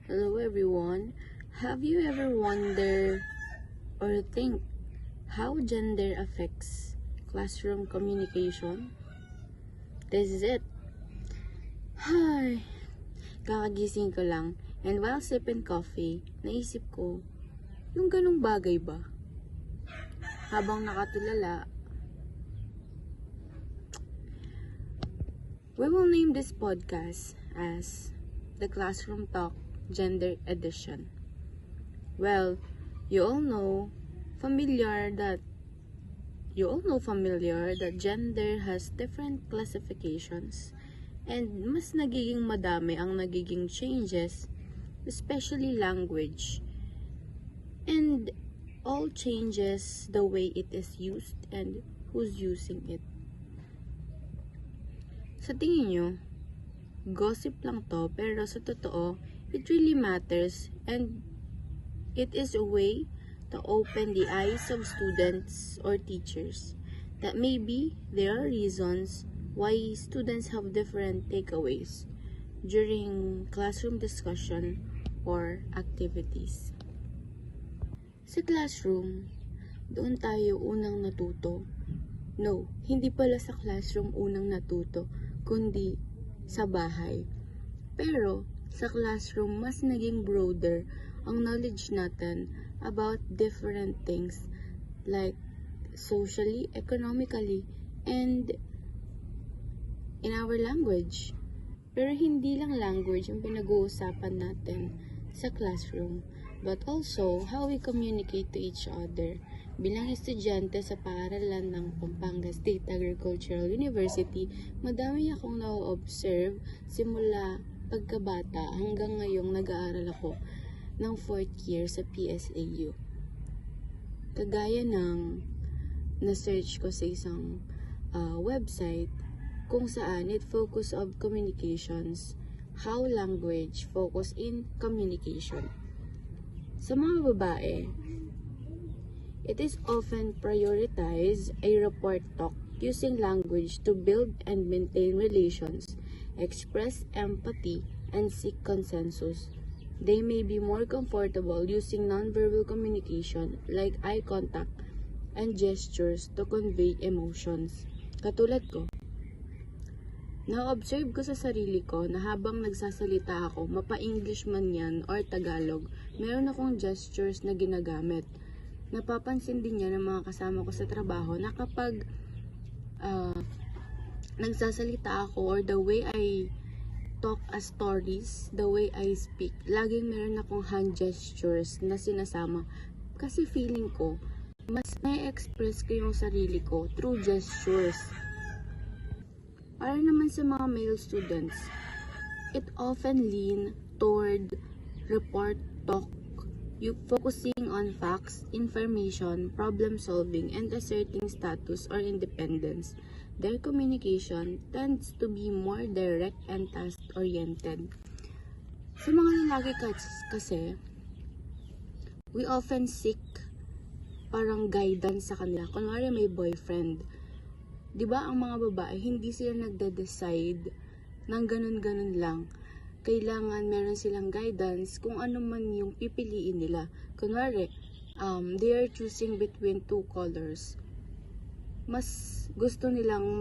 Hello everyone. Have you ever wondered or think how gender affects classroom communication? This is it. Hi. Kakagising ko lang and while sipping coffee, naisip ko, yung ganong bagay ba? Habang nakatulala, we will name this podcast as the Classroom Talk Gender Edition. Well, you all know familiar that gender has different classifications and mas nagiging madami ang nagiging changes, especially language. And all changes the way it is used and who's using it. Sa tingin nyo, gossip lang to, pero sa totoo, it really matters and it is a way to open the eyes of students or teachers that maybe there are reasons why students have different takeaways during classroom discussion or activities. Sa classroom, doon tayo unang natuto. No, hindi pala sa classroom unang natuto, kundi sa bahay. Pero sa classroom, mas naging broader ang knowledge natin about different things like socially, economically, and in our language. Pero hindi lang language ang pinag-uusapan natin sa classroom, but also how we communicate to each other. Bilang estudyante sa paaralan ng Pampanga State Agricultural University, madami akong na-observe simula pagkabata hanggang ngayong nag-aaral ako ng 4th year sa PSAU. Kagaya ng na-search ko sa isang website kung saan it focus of communications, how language focus in communication. Sa mga babae, it is often prioritize a rapport talk using language to build and maintain relations, express empathy, and seek consensus. They may be more comfortable using nonverbal communication like eye contact and gestures to convey emotions. Katulad ko, na-observe ko sa sarili ko na habang nagsasalita ako, mapa-English man yan or Tagalog, meron akong gestures na ginagamit. Napapansin din niya ng mga kasama ko sa trabaho na kapag nagsasalita ako or the way I talk as stories, the way I speak, laging meron akong hand gestures na sinasama. Kasi feeling ko, mas na-express ko yung sarili ko through gestures. Para naman sa mga male students, it often lean toward report talk, you focusing on facts, information, problem solving, and asserting status or independence. Their communication tends to be more direct and task-oriented. Sa mga lalaki kasi, we often seek parang guidance sa kanila. Kunwari may boyfriend. Diba ang mga babae, hindi sila nagde-decide ng ganun-ganun lang. Kailangan meron silang guidance kung ano man yung pipiliin nila. Kunwari, they are choosing between two colors. Mas gusto nilang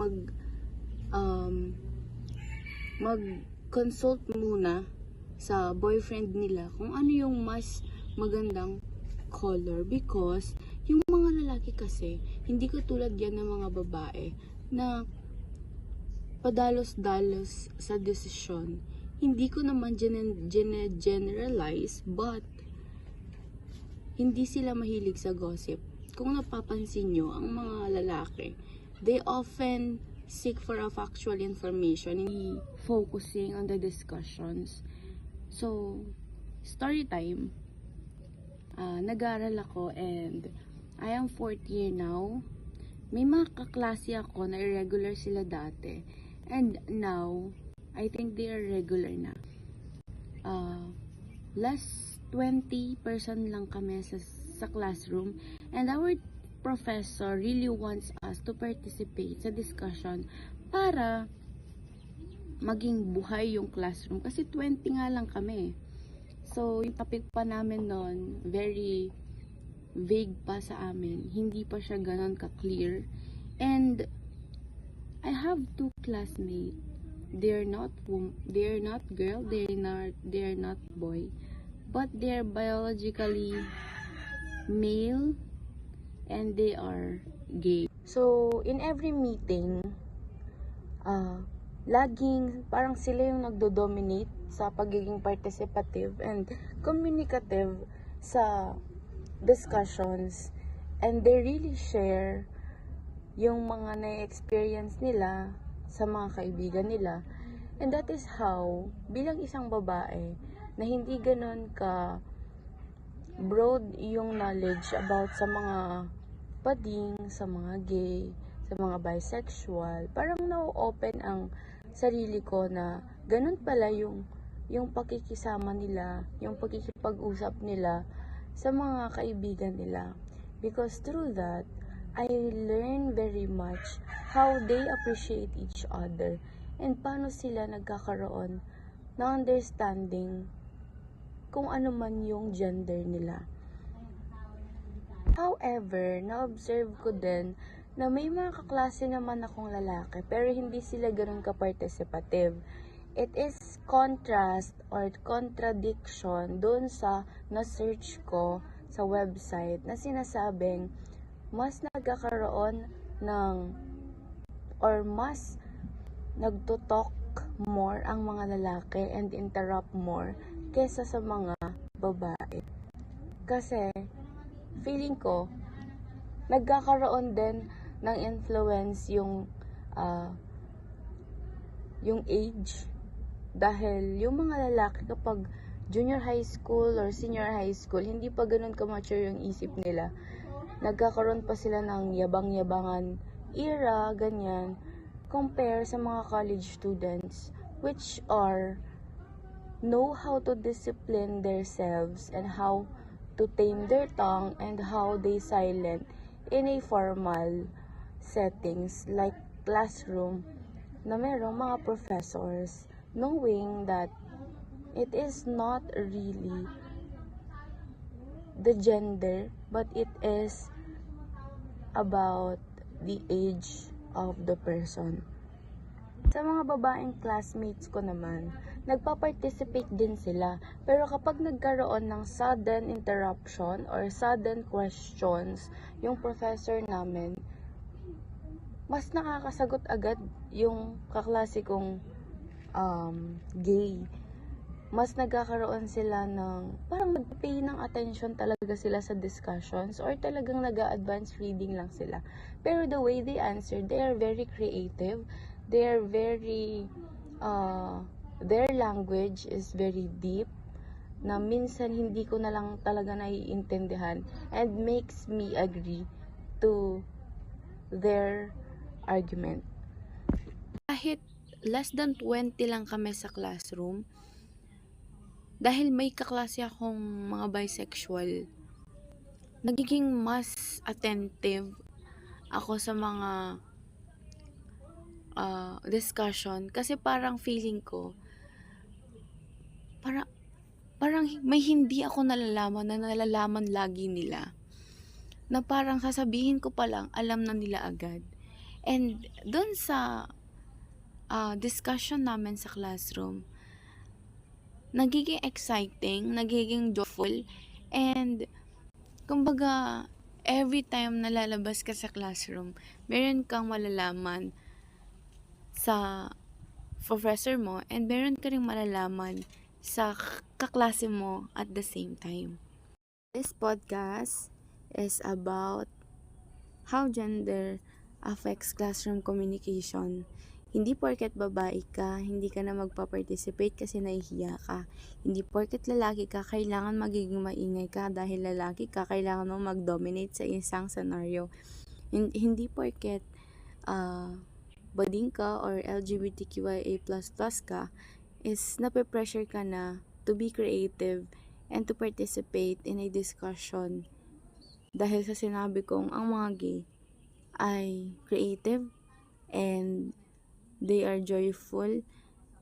mag-consult muna sa boyfriend nila kung ano yung mas magandang color, because yung mga lalaki kasi hindi katulad yan ng mga babae na padalos-dalos sa desisyon. Hindi ko naman generalize, but hindi sila mahilig sa gossip. Kung napapansin nyo, ang mga lalaki, they often seek for a factual information, hindi focusing on the discussions. So, story time. Nag-aaral ako and I am 4th year now. May mga kaklase ako na irregular sila dati. And now, I think they are regular na. Last 20 person lang kami sa classroom. And our professor really wants us to participate sa discussion para maging buhay yung classroom. Kasi 20 nga lang kami. So, yung topic pa namin nun, very vague pa sa amin. Hindi pa siya ganon ka-clear. And I have two classmates. They're not girl, they're not boy, but they're biologically male and they are gay. So, in every meeting, laging parang sila yung nagdo-dominate sa pagiging participative and communicative sa discussions, and they really share yung mga na-experience nila sa mga kaibigan nila. And that is how, bilang isang babae na hindi ganon ka broad yung knowledge about sa mga pading, sa mga gay, sa mga bisexual, parang na-open ang sarili ko na ganun pala yung pakikisama nila, yung pakikipag-usap nila sa mga kaibigan nila. Because through that, I learn very much how they appreciate each other and paano sila nagkakaroon ng understanding kung ano man yung gender nila. However, na-observe ko din na may mga kaklase naman akong lalaki pero hindi sila ganun ka-participative. It is contrast or contradiction dun sa na-search ko sa website na sinasabing mas nagkakaroon ng or mas nagtutok more ang mga lalaki and interrupt more kesa sa mga babae. Kasi feeling ko nagkakaroon din ng influence yung age, dahil yung mga lalaki kapag junior high school or senior high school hindi pa ganun ka-mature yung isip nila, nagkakaroon pa sila ng yabang-yabangan era, ganyan, compare sa mga college students which are know how to discipline themselves and how to tame their tongue and how they silent in a formal settings like classroom na merong mga professors knowing that it is not really the gender but it is about the age of the person. Sa mga babaeng classmates ko naman, nagpa-participate din sila. Pero kapag nagkaroon ng sudden interruption or sudden questions, yung professor namin, mas nakakasagot agad yung kaklase kong gay. Mas nagkakaroon sila ng, parang nag-pay ng attention talaga sila sa discussions or talagang nag-a-advance reading lang sila. Pero the way they answer, they are very creative. They are very, their language is very deep na minsan hindi ko na lang talaga naiintindihan and makes me agree to their argument. Kahit less than 20 lang kami sa classroom, dahil may kaklase akong mga bisexual, nagiging mas attentive ako sa mga discussion kasi parang feeling ko parang may hindi ako nalalaman na nalalaman lagi nila, na parang sasabihin ko pa lang alam na nila agad. And dun sa discussion namin sa classroom, nagiging exciting, nagiging joyful, and kumbaga every time na lalabas ka sa classroom, meron kang malalaman sa professor mo and meron ka ring malalaman sa kaklase mo at the same time. This podcast is about how gender affects classroom communication. Hindi porket babae ka, hindi ka na magpa-participate kasi nahihiya ka. Hindi porket lalaki ka, kailangan magiging maingay ka dahil lalaki ka, kailangan mo mag-dominate sa isang scenario. Hindi porket bading ka or LGBTQIA++ ka, is nape-pressure ka na to be creative and to participate in a discussion. Dahil sa sinabi kong ang mga gay ay creative and they are joyful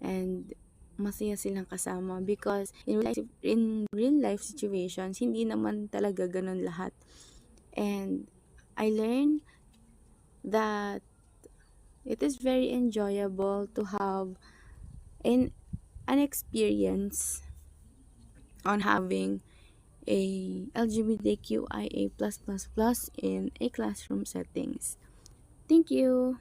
and masaya silang kasama, because in real life situations hindi naman talaga ganun lahat. And I learned that it is very enjoyable to have an experience on having a LGBTQIA++ in a classroom settings. Thank you.